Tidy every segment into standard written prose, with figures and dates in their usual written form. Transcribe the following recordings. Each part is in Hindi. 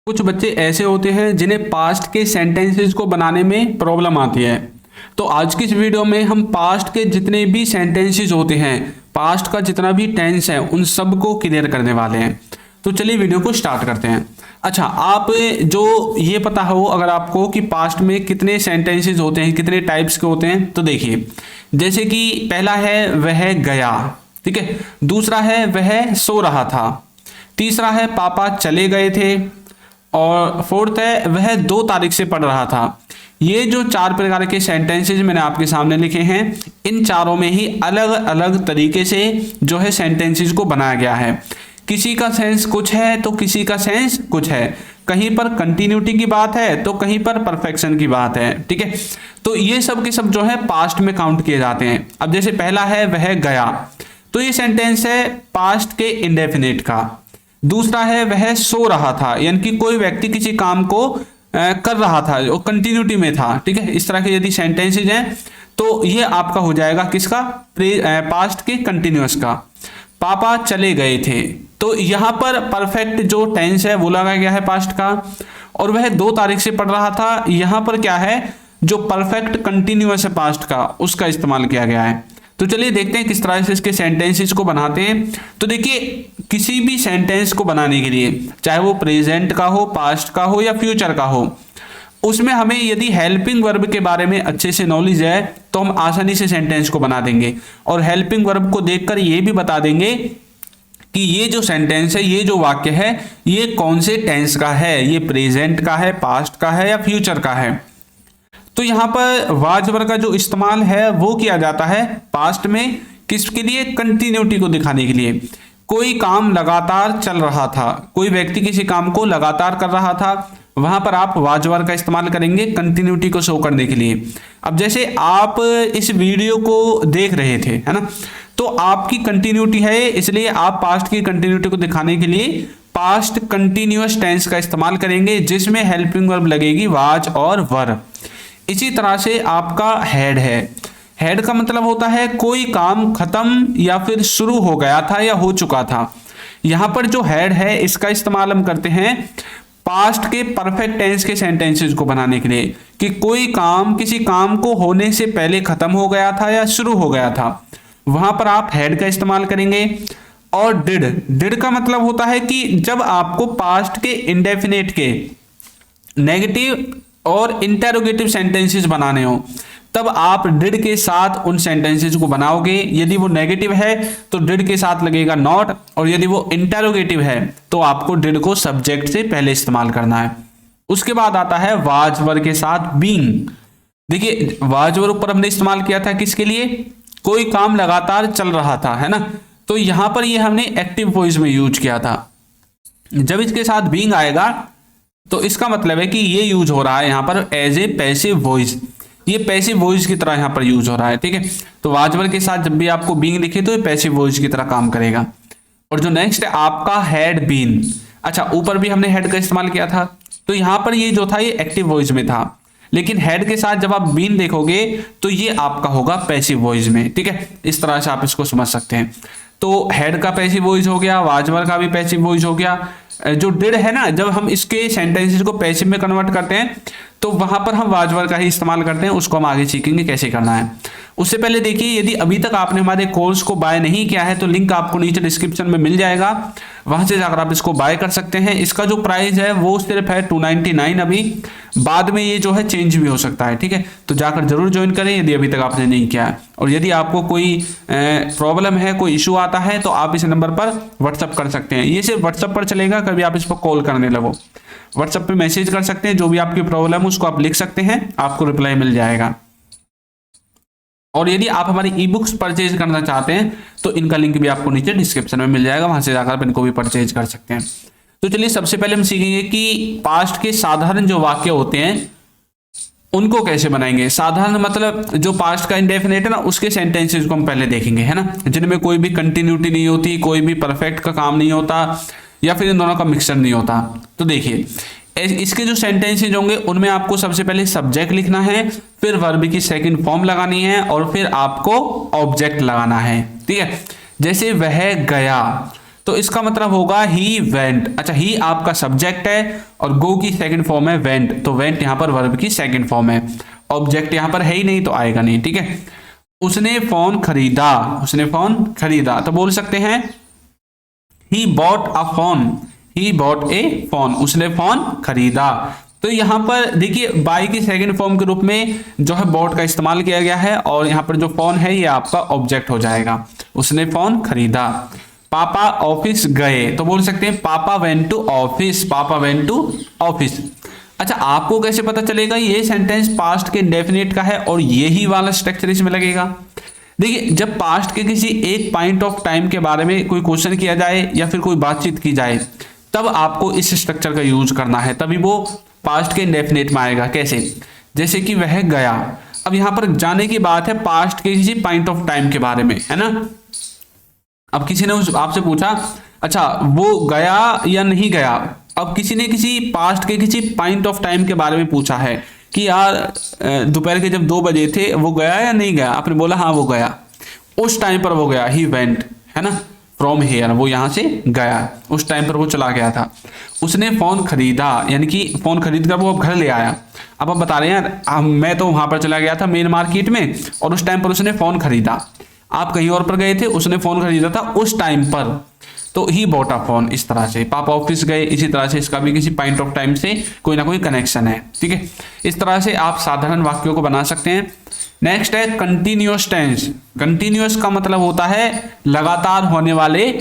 कुछ बच्चे ऐसे होते हैं जिन्हें पास्ट के सेंटेंसेस को बनाने में प्रॉब्लम आती है। तो आज की इस वीडियो में हम पास्ट के जितने भी सेंटेंसेस होते हैं, पास्ट का जितना भी टेंस है, उन सब को क्लियर करने वाले हैं। तो चलिए वीडियो को स्टार्ट करते हैं। अच्छा, आप जो ये पता हो अगर आपको कि पास्ट में कितने सेंटेंसेस होते हैं, कितने टाइप्स के होते हैं, तो देखिए जैसे कि पहला है वह गया, ठीक है। दूसरा है वह सो रहा था। तीसरा है पापा चले गए थे। और फोर्थ है वह 2 तारीख से पढ़ रहा था। ये जो 4 प्रकार के सेंटेंसेस मैंने आपके सामने लिखे हैं, इन चारों में ही अलग अलग तरीके से जो है सेंटेंसेस को बनाया गया है। किसी का सेंस कुछ है तो किसी का सेंस कुछ है। कहीं पर कंटिन्यूटी की बात है तो कहीं पर परफेक्शन की बात है, ठीक है। तो ये सब के सब जो है पास्ट में काउंट किए जाते हैं। अब जैसे पहला है वह गया, तो ये सेंटेंस है पास्ट के इंडेफिनिट का। दूसरा है वह सो रहा था, यानी कि कोई व्यक्ति किसी काम को कर रहा था, वो कंटिन्यूटी में था, ठीक है। इस तरह के यदि सेंटेंसेज हैं तो ये आपका हो जाएगा किसका, पास्ट के कंटिन्यूअस का। पापा चले गए थे, तो यहां पर परफेक्ट जो टेंस है वो लगाया गया है पास्ट का। और वह 2 तारीख से पढ़ रहा था, यहां पर क्या है, जो परफेक्ट कंटिन्यूअस है पास्ट का, उसका इस्तेमाल किया गया है। तो चलिए देखते हैं किस तरह से इसके सेंटेंसेस को बनाते हैं। तो देखिए, किसी भी सेंटेंस को बनाने के लिए, चाहे वो प्रेजेंट का हो, पास्ट का हो या फ्यूचर का हो, उसमें हमें यदि हेल्पिंग वर्ब के बारे में अच्छे से नॉलेज है तो हम आसानी से सेंटेंस को बना देंगे। और हेल्पिंग वर्ब को देखकर ये भी बता देंगे कि ये जो सेंटेंस है, ये जो वाक्य है, ये कौन से टेंस का है, ये प्रेजेंट का है, पास्ट का है या फ्यूचर का है। तो यहां पर वाज वर्ब का जो इस्तेमाल है वो किया जाता है पास्ट में, किसके लिए, कंटिन्यूटी को दिखाने के लिए। कोई काम लगातार चल रहा था, कोई व्यक्ति किसी काम को लगातार कर रहा था, वहां पर आप वाज वर्ब का इस्तेमाल करेंगे कंटिन्यूटी को शो करने के लिए। अब जैसे आप इस वीडियो को देख रहे थे, है ना, तो आपकी कंटिन्यूटी है, इसलिए आप पास्ट की कंटिन्यूटी को दिखाने के लिए पास्ट कंटिन्यूअस टेंस का इस्तेमाल करेंगे, जिसमें हेल्पिंग वर्ब लगेगी वाज और वर। इसी तरह से आपका हेड है। हेड का मतलब होता है कोई काम खत्म या फिर शुरू हो गया था या हो चुका था। यहां पर जो हेड है इसका इस्तेमाल हम करते हैं पास्ट के परफेक्ट टेंस के सेंटेंसेस को बनाने के लिए, कि कोई काम किसी काम को होने से पहले खत्म हो गया था या शुरू हो गया था, वहां पर आप हेड का इस्तेमाल करेंगे। और डिड का मतलब होता है कि जब आपको पास्ट के इंडेफिनिट के नेगेटिव और इंटेरोगेटिव सेंटेंसेस बनाने हो, तब आप डिड के साथ उन सेंटेंसेस को बनाओगे। यदि वो नेगेटिव है तो डिड के साथ लगेगा नॉट, और यदि वो इंटेरोगेटिव है तो आपको डिड को सब्जेक्ट से पहले इस्तेमाल करना है। उसके बाद आता है वाज वर्ब के साथ बीइंग। देखिए, वाज वर्ब पर हमने इस्तेमाल किया था किसके लिए, कोई काम लगातार चल रहा था, है ना, तो यहां पर ये हमने एक्टिव वॉइस में यूज किया था। जब इसके साथ बीइंग आएगा तो इसका मतलब है कि ये यूज हो रहा है यहां पर एज ए पैसिव वॉइस, ये पैसिव वॉइस की तरह यहां पर यूज हो रहा है, ठीक है। तो वाज वर्ब के साथ जब भी आपको बीइंग लिखे तो ये पैसिव वॉइस की तरह काम करेगा। और जो नेक्स्ट है आपका हैड बीन। अच्छा, ऊपर भी हमने हैड का इस्तेमाल किया था, तो यहां पर ये जो था ये एक्टिव वॉइस में था, लेकिन हेड के साथ जब आप बीन देखोगे तो ये आपका होगा पैसिव वॉइस में, ठीक है। इस तरह से आप इसको समझ सकते हैं। तो हेड का पैसिव वॉइस हो गया, वाज वर्ब का भी पैसिव वॉइस हो गया। जो डिड है ना, जब हम इसके सेंटेंसेस को पैसिव में कन्वर्ट करते हैं तो वहां पर हम वाज वर्ब का ही इस्तेमाल करते हैं। उसको हम आगे सीखेंगे कैसे करना है। उससे पहले देखिए, यदि अभी तक आपने हमारे कोर्स को बाय नहीं किया है तो लिंक आपको नीचे डिस्क्रिप्शन में मिल जाएगा, वहां से जाकर आप इसको बाय कर सकते हैं। इसका जो प्राइस है वो सिर्फ है 299 अभी, बाद में ये जो है चेंज भी हो सकता है, ठीक है। तो जाकर जरूर ज्वाइन करें यदि अभी तक आपने नहीं किया है। और यदि आपको कोई प्रॉब्लम है, कोई इशू आता है, तो आप इस नंबर पर व्हाट्सअप कर सकते हैं। ये सिर्फ व्हाट्सअप पर चलेगा, कभी आप इस पर कॉल करने लगो। व्हाट्सएप पे मैसेज कर सकते हैं, जो भी आपकी प्रॉब्लम है उसको आप लिख सकते हैं, आपको रिप्लाई मिल जाएगा। और यदि आप हमारी ई बुक्स परचेज करना चाहते हैं तो इनका लिंक भी आपको नीचे डिस्क्रिप्शन में मिल जाएगा, वहां से जाकर आप इनको भी परचेज कर सकते हैं। तो चलिए सबसे पहले हम सीखेंगे कि पास्ट के साधारण जो वाक्य होते हैं उनको कैसे बनाएंगे। साधारण मतलब जो पास्ट का इंडेफिनिट है ना, उसके सेंटेंसेस को हम पहले देखेंगे, है ना, जिनमें कोई भी कंटिन्यूटी नहीं होती, कोई भी परफेक्ट का काम नहीं होता, या फिर इन दोनों का मिक्सचर नहीं होता। तो देखिए, इसके जो सेंटेंसेज होंगे उनमें आपको सबसे पहले सब्जेक्ट लिखना है, फिर वर्ब की सेकंड फॉर्म लगानी है, और फिर आपको ऑब्जेक्ट लगाना है, ठीक है। जैसे वह गया, तो इसका मतलब होगा ही वेंट। अच्छा, ही आपका सब्जेक्ट है और गो की सेकंड फॉर्म है वेंट, तो वेंट यहां पर वर्ब की सेकंड फॉर्म है। ऑब्जेक्ट यहां पर है ही नहीं तो आएगा नहीं, ठीक है। उसने फोन खरीदा, उसने फोन खरीदा, तो बोल सकते हैं he bought a phone, he bought A phone, उसने फोन खरीदा। तो यहां पर देखिए बाय की सेकंड फॉर्म के रूप में जो है बॉट का इस्तेमाल किया गया है और यहां पर जो फोन है ये आपका ऑब्जेक्ट हो जाएगा। उसने फोन खरीदा। पापा ऑफिस गए, तो बोल सकते हैं पापा वेंट टू ऑफिस, पापा वेंट टू ऑफिस। अच्छा, आपको कैसे पता चलेगा ये सेंटेंस पास्ट के इंडेफिनिट का है और यही वाला स्ट्रक्चर इसमें लगेगा? देखिए, जब पास्ट के किसी एक पॉइंट ऑफ टाइम के बारे में कोई क्वेश्चन किया जाए या फिर कोई बातचीत की जाए तब आपको इस स्ट्रक्चर का यूज करना है, तभी वो पास्ट के इंडेफिनिट में आएगा। कैसे? जैसे कि वह गया, अब यहां पर जाने की बात है पास्ट के किसी पॉइंट ऑफ टाइम के बारे में, है ना। अब किसी ने आपसे पूछा अच्छा वो गया या नहीं गया, अब किसी ने किसी पास्ट के किसी पॉइंट ऑफ टाइम के बारे में पूछा है कि यार दोपहर के जब 2 बजे थे वो गया या नहीं गया, आपने बोला हाँ वो गया, उस टाइम पर वो गया, ही वेंट, है ना, फ्रॉम हेयर, वो यहां से गया, उस टाइम पर वो चला गया था। उसने फोन खरीदा, यानी कि फोन खरीद कर वो अब घर ले आया। अब आप बता रहे हैं यार मैं तो वहां पर चला गया था मेन मार्केट में और उस टाइम पर उसने फोन खरीदा। आप कहीं और पर गए थे, उसने फोन खरीदा था उस टाइम पर, तो ही बॉट अ फोन। इस तरह से पापा ऑफिस गए, इसी तरह से इसका भी किसी पॉइंट ऑफ टाइम से कोई ना कोई कनेक्शन है, ठीक है। इस तरह से आप साधारण वाक्यों को बना सकते हैं। नेक्स्ट है कंटिन्यूअस टेंस। कंटिन्यूअस का मतलब होता है लगातार होने वाले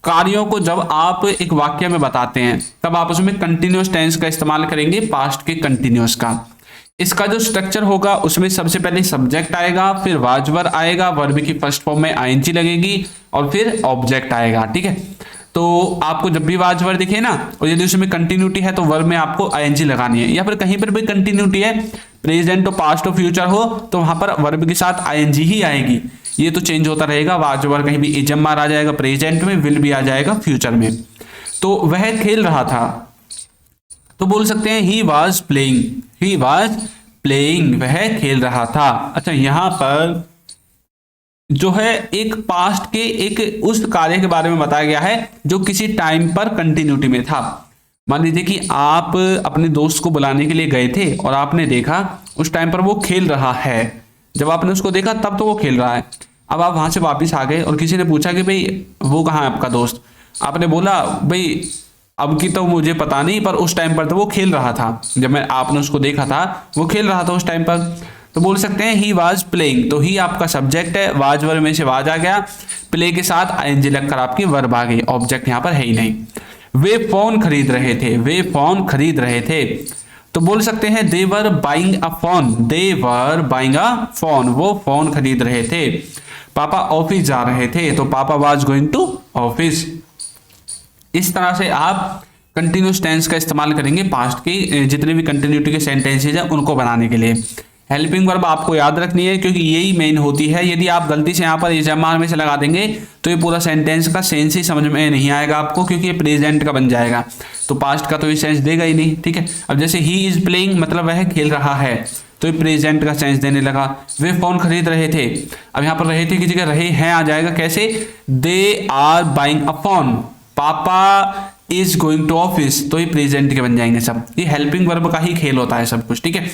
कार्यों को जब आप एक वाक्य में बताते हैं तब आप उसमें कंटिन्यूअस टेंस का इस्तेमाल करेंगे, पास्ट के कंटिन्यूअस का। इसका जो स्ट्रक्चर होगा उसमें सबसे पहले सब्जेक्ट आएगा, फिर वाज वर आएगा, वर्ब की फर्स्ट फॉर्म में आईएनजी लगेगी और फिर ऑब्जेक्ट आएगा, ठीक है। तो आपको जब भी वाज वर दिखे ना और यदि उसमें कंटिन्यूटी है तो वर्ब में आपको आईएनजी लगानी है, या फिर कहीं पर भी कंटिन्यूटी है प्रेजेंट और पास्ट और फ्यूचर हो तो वहां पर वर्ब के साथ आईएनजी ही आएगी। ये तो चेंज होता रहेगा, वाज वर कहीं भी इजम्मार आ जाएगा प्रेजेंट में, विल भी आ जाएगा फ्यूचर में। तो वह खेल रहा था, तो बोल सकते हैं he was playing, he was playing, वह खेल रहा था। अच्छा, यहां पर जो है एक पास्ट के एक उस कार्य के बारे में बताया गया है जो किसी टाइम पर कंटिन्यूटी में था। मान लीजिए कि आप अपने दोस्त को बुलाने के लिए गए थे और आपने देखा उस टाइम पर वो खेल रहा है, जब आपने उसको देखा तब तो वो खेल रहा है। अब आप वहां से वापस आ गए और किसी ने पूछा कि भाई वो कहाँ है आपका दोस्त, आपने बोला भाई अब की तो मुझे पता नहीं पर उस टाइम पर तो वो खेल रहा था, जब आपने उसको देखा था वो खेल रहा था उस टाइम पर। तो बोल सकते हैं ही वाज प्लेइंग, तो ही आपका सब्जेक्ट है, वाज वर्ब में से वाज आ गया, प्ले के साथ आईएनजी लगकर आपकी वर्ब आ गई, ऑब्जेक्ट यहां पर है ही नहीं। वे फोन खरीद रहे थे, वे फोन खरीद रहे थे, तो बोल सकते हैं they were buying a phone, they were buying a phone, वो फोन खरीद रहे थे। पापा ऑफिस जा रहे थे, तो पापा वाज गोइंग टू ऑफिस। इस तरह से आप कंटिन्यूस टेंस का इस्तेमाल करेंगे पास्ट की जितने भी कंटिन्यूटी के सेंटेंसेज हैं उनको बनाने के लिए। हेल्पिंग वर्ब आपको याद रखनी है क्योंकि यही मेन होती है। यदि आप गलती से यहाँ पर इजमार में से लगा देंगे तो ये पूरा सेंटेंस का सेंस ही समझ में नहीं आएगा आपको, क्योंकि ये प्रेजेंट का बन जाएगा, तो पास्ट का तो ये सेंस देगा ही नहीं, ठीक है। अब जैसे ही इज प्लेइंग मतलब वह खेल रहा है, तो ये प्रेजेंट का सेंस देने लगा। वे फोन खरीद रहे थे, अब यहाँ पर रहे थे की जगह रहे हैं आ जाएगा, कैसे, they are buying a phone, papa is going to office, तो ये प्रेजेंट के बन जाएंगे सब। ये हेल्पिंग वर्ब का ही खेल होता है सब कुछ, ठीक है।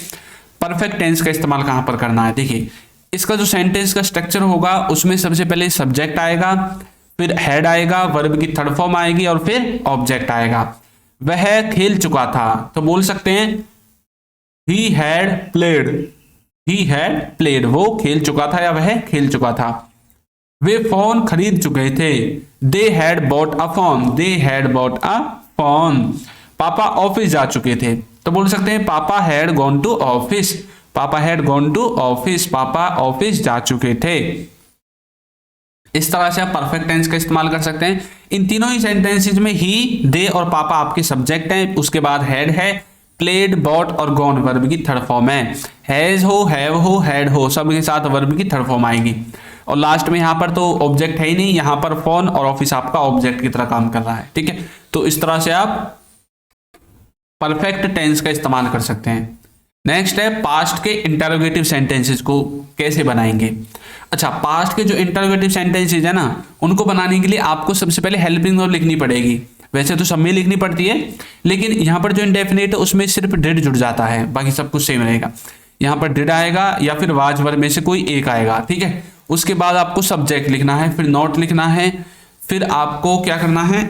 परफेक्ट टेंस का इस्तेमाल कहां पर करना है, देखिए इसका जो सेंटेंस का स्ट्रक्चर होगा उसमें सबसे पहले सब्जेक्ट आएगा, फिर हेड आएगा, वर्ब की थर्ड फॉर्म आएगी और फिर ऑब्जेक्ट आएगा। वह खेल चुका था, तो बोल सकते हैं he had played, he had played, वो खेल चुका था या वह खेल चुका था। वे फोन खरीद चुके थे, they had bought a phone, they had bought a phone. पापा ऑफिस जा चुके थे, तो बोल सकते हैं पापा हैड गॉन टू ऑफिस, पापा हैड गॉन टू ऑफिस, पापा ऑफिस जा चुके थे। इस तरह से आप परफेक्ट टेंस का इस्तेमाल कर सकते हैं। इन तीनों ही सेंटेंसेज में ही, दे और पापा आपके सब्जेक्ट हैं, उसके बाद हैड है, प्लेड, बॉट और गॉन वर्ब की थर्ड फॉर्म है। हैज हो, हैव हो, हैड हो, सब के साथ वर्ब की थर्ड फॉर्म आएगी। और लास्ट में यहां पर तो ऑब्जेक्ट है ही नहीं, यहां पर फोन और ऑफिस आपका ऑब्जेक्ट की तरह काम कर रहा है, ठीक है। तो इस तरह से आप परफेक्ट टेंस का इस्तेमाल कर सकते हैं। नेक्स्ट है पास्ट के इंटरोगेटिव सेंटेंसेस को कैसे बनाएंगे। अच्छा, पास्ट के जो इंटरोगेटिव सेंटेंसेस है ना, उनको बनाने के लिए आपको सबसे पहले हेल्पिंग वर्ब लिखनी पड़ेगी। वैसे तो सब में लिखनी पड़ती है, लेकिन यहाँ पर जो इंडेफिनिट है उसमें सिर्फ डिड जुड़ जाता है, बाकी सब कुछ सेम रहेगा। यहाँ पर डिड आएगा या फिर वाज वर्ब में से कोई एक आएगा, ठीक है। उसके बाद आपको सब्जेक्ट लिखना है, फिर नॉट लिखना है, फिर आपको क्या करना है,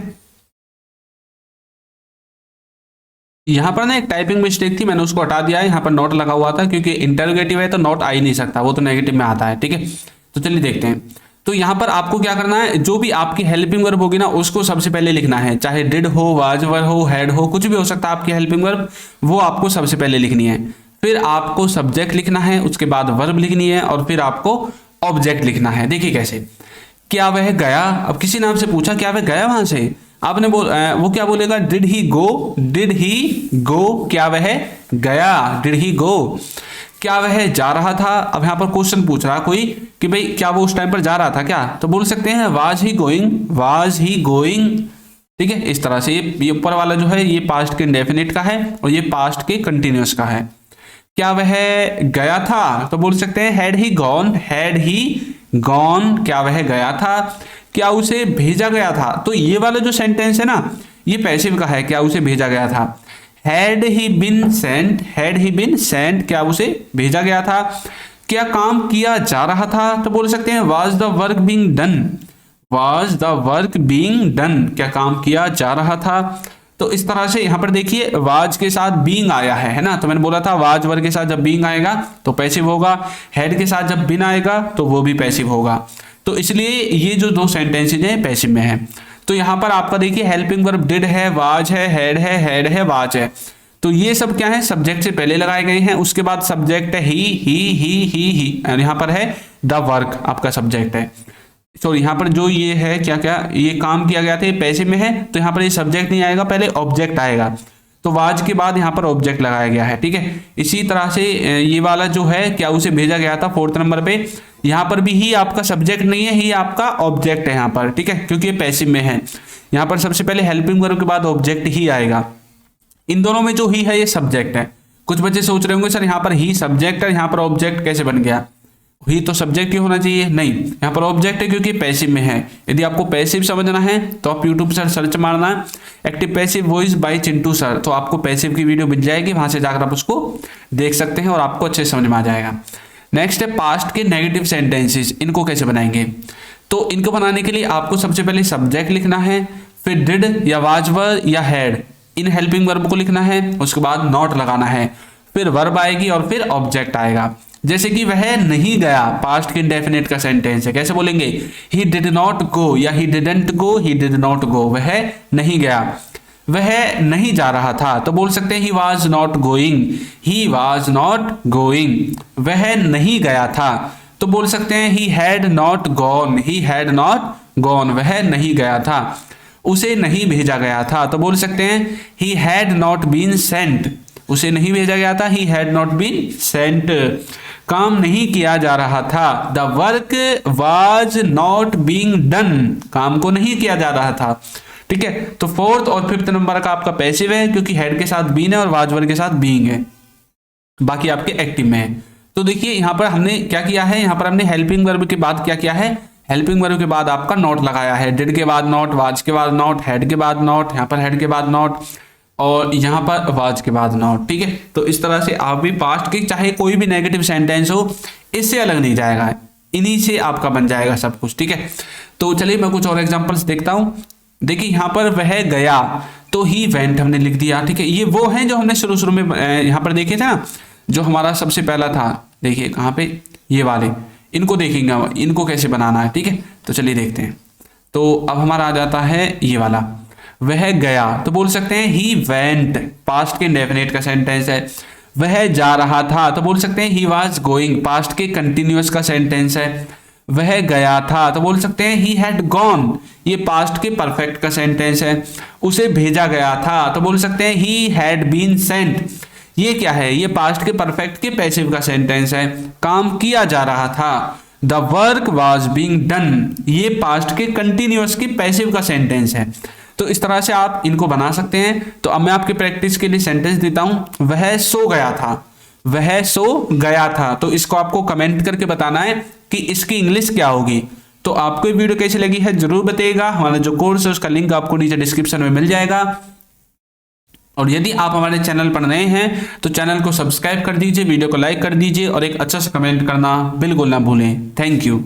यहाँ पर ना एक टाइपिंग मिस्टेक थी, मैंने उसको हटा दिया है। यहाँ पर नॉट लगा हुआ था क्योंकि इंटरोगेटिव है तो नॉट आ ही नहीं सकता, वो तो नेगेटिव में आता है, ठीक है। तो चलिए देखते हैं। तो यहाँ पर आपको क्या करना है, जो भी आपकी हेल्पिंग वर्ब होगी ना उसको सबसे पहले लिखना है, चाहे डिड हो, वाज वर्ब हो, हैड हो, कुछ भी हो सकता है आपकी हेल्पिंग वर्ब, वो आपको सबसे पहले लिखनी है। फिर आपको सब्जेक्ट लिखना है, उसके बाद वर्ब लिखनी है और फिर आपको ऑब्जेक्ट लिखना है। देखिए कैसे, क्या वह गया। अब किसी नाम से पूछा क्या वह गया वहां से, आपने वो क्या बोलेगा, did he go, did he गो, क्या वह गया, डिड ही गो। क्या वह जा रहा था, अब यहाँ पर क्वेश्चन पूछ रहा कोई कि भाई क्या वो उस टाइम पर जा रहा था क्या, तो बोल सकते हैं was he going, was he going, ठीक है। इस तरह से ये ऊपर वाला जो है ये पास्ट के इंडेफिनिट का है और ये पास्ट के कंटिन्यूअस का है। क्या वह गया था, तो बोल सकते हैं had he gone, had he gone, क्या वह गया था। क्या उसे भेजा गया था, तो ये वाला जो सेंटेंस है ना ये पैसिव का है, क्या उसे भेजा गया था। Had he bin Saint, had he bin Saint, क्या उसे भेजा गया था। क्या काम किया जा रहा था, तो बोल सकते हैं was the work being done, was the work being done, क्या काम किया जा रहा था। तो इस तरह से यहाँ पर देखिए वाज के साथ बीइंग आया है ना, तो मैंने बोला था वाज वर्ग के साथ जब बीइंग आएगा तो पैसिव होगा, हैड के साथ जब बिन आएगा तो वो भी पैसिव होगा। तो इसलिए ये जो दो सेंटेंसेज हैं पैसिव में है। तो यहाँ पर आपका देखिए हेल्पिंग वर्ब डिड है, वाज है, हैड है, वाज है। तो ये सब क्या है, सब्जेक्ट से पहले लगाए गए हैं, उसके बाद सब्जेक्ट है ही और यहाँ पर है द वर्क आपका सब्जेक्ट है। तो यहाँ पर जो ये है क्या क्या ये काम किया गया था ये पैसिव में है, तो यहाँ पर ये सब्जेक्ट नहीं आएगा, पहले ऑब्जेक्ट आएगा। तो वाज के बाद यहाँ पर ऑब्जेक्ट लगाया गया है, ठीक है। इसी तरह से ये वाला जो है क्या उसे भेजा गया था, 4th नंबर पे, यहाँ पर भी ही आपका सब्जेक्ट नहीं है, ही आपका ऑब्जेक्ट है यहाँ पर, ठीक है, क्योंकि ये पैसिव में है। यहाँ पर सबसे पहले हेल्पिंग वर्ब के बाद ऑब्जेक्ट ही आएगा। इन दोनों में जो ही है ये सब्जेक्ट है। कुछ बच्चे सोच रहे होंगे सर यहाँ पर ही सब्जेक्ट है, यहाँ पर ऑब्जेक्ट कैसे बन गया, ही तो सब्जेक्ट ही होना चाहिए, नहीं, यहाँ पर ऑब्जेक्ट है क्योंकि पैसिव में है। यदि आपको पैसिव समझना है तो आप यूट्यूब पर सर्च मारना active passive voice bye Chintu sir, तो आपको पैसिव की वीडियो मिल जाएगी, वहां से जाकर आप उसको देख सकते हैं और आपको अच्छे समझ में आ जाएगा। नेक्स्ट है पास्ट के नेगेटिव सेंटेंसेस, इनको कैसे बनाएंगे। तो इनको बनाने के लिए आपको सबसे पहले सब्जेक्ट लिखना है, फिर डिड या वाज वर्ब या हैड इन हेल्पिंग वर्ब को लिखना है, उसके बाद नॉट लगाना है, फिर वर्ब आएगी और फिर ऑब्जेक्ट आएगा। जैसे कि वह नहीं गया, पास्ट के इंडेफिनिट का सेंटेंस है, कैसे बोलेंगे, ही डिड नॉट गो या he didn't go, he did not go, वह नहीं गया। वह नहीं जा रहा था, तो बोल सकते हैं he was not going, he was not going. वह नहीं गया था, तो बोल सकते हैं he had not gone, he had not gone, वह नहीं गया था। उसे नहीं भेजा गया था, तो बोल सकते हैं he had not been sent, उसे नहीं भेजा गया था, he had not been sent. काम नहीं किया जा रहा था, the work was not being done, काम को नहीं किया जा रहा था, ठीक है। तो 4th और 5th नंबर का आपका पैसिव है क्योंकि हेड के साथ बीन है और वाज वर्ब के साथ बीइंग है, बाकी आपके एक्टिव में है। तो देखिए यहाँ पर हमने क्या किया है, यहाँ पर हमने हेल्पिंग वर्ब के बाद क्या किया है, हेल्पिंग वर्ब के बाद आपका नॉट लगाया है, डिड के बाद नॉट, वाज के बाद नॉट, हेड के बाद नॉट, यहाँ पर हेड के बाद नॉट और यहाँ पर वाज के बाद नॉट, ठीक है। तो इस तरह से आप भी पास्ट के चाहे कोई भी नेगेटिव सेंटेंस हो इससे अलग नहीं जाएगा, इन्हीं से आपका बन जाएगा सब कुछ, ठीक है। तो चलिए मैं कुछ और एग्जांपल्स देखता हूं। देखिए यहाँ पर वह गया तो ही वेंट हमने लिख दिया, ठीक है। ये वो हैं जो हमने शुरू में यहाँ पर देखे थे ना, जो हमारा सबसे पहला था, देखिए कहाँ पे, ये वाले, इनको देखेंगे इनको कैसे बनाना है, ठीक है। तो चलिए देखते हैं। तो अब हमारा आ जाता है ये वाला, वह गया, तो बोल सकते हैं ही वेंट, पास्ट के इंडेफिनिट का सेंटेंस है। वह जा रहा था, तो बोल सकते हैं ही वाज गोइंग, पास्ट के कंटिन्यूअस का सेंटेंस है। वह गया था, तो बोल सकते हैं ही हैड गॉन, ये पास्ट के परफेक्ट का सेंटेंस है। उसे भेजा गया था, तो बोल सकते हैं ही हैड बीन सेंट, ये क्या है, ये पास्ट के परफेक्ट के पैसिव का सेंटेंस है। काम किया जा रहा था, the work was being done, ये पास्ट के कंटिन्यूअस के पैसिव का सेंटेंस है। तो इस तरह से आप इनको बना सकते हैं। तो अब मैं आपकी प्रैक्टिस के लिए सेंटेंस देता हूं, वह सो गया था, वह सो गया था। तो इसको आपको कमेंट करके बताना है कि इसकी इंग्लिश क्या होगी। तो आपको ये वीडियो कैसी लगी है जरूर बताइएगा। हमारा जो कोर्स है उसका लिंक आपको नीचे डिस्क्रिप्शन में मिल जाएगा। और यदि आप हमारे चैनल पर नए हैं तो चैनल को सब्सक्राइब कर दीजिए, वीडियो को लाइक कर दीजिए और एक अच्छा सा कमेंट करना बिल्कुल ना भूलें। Thank you.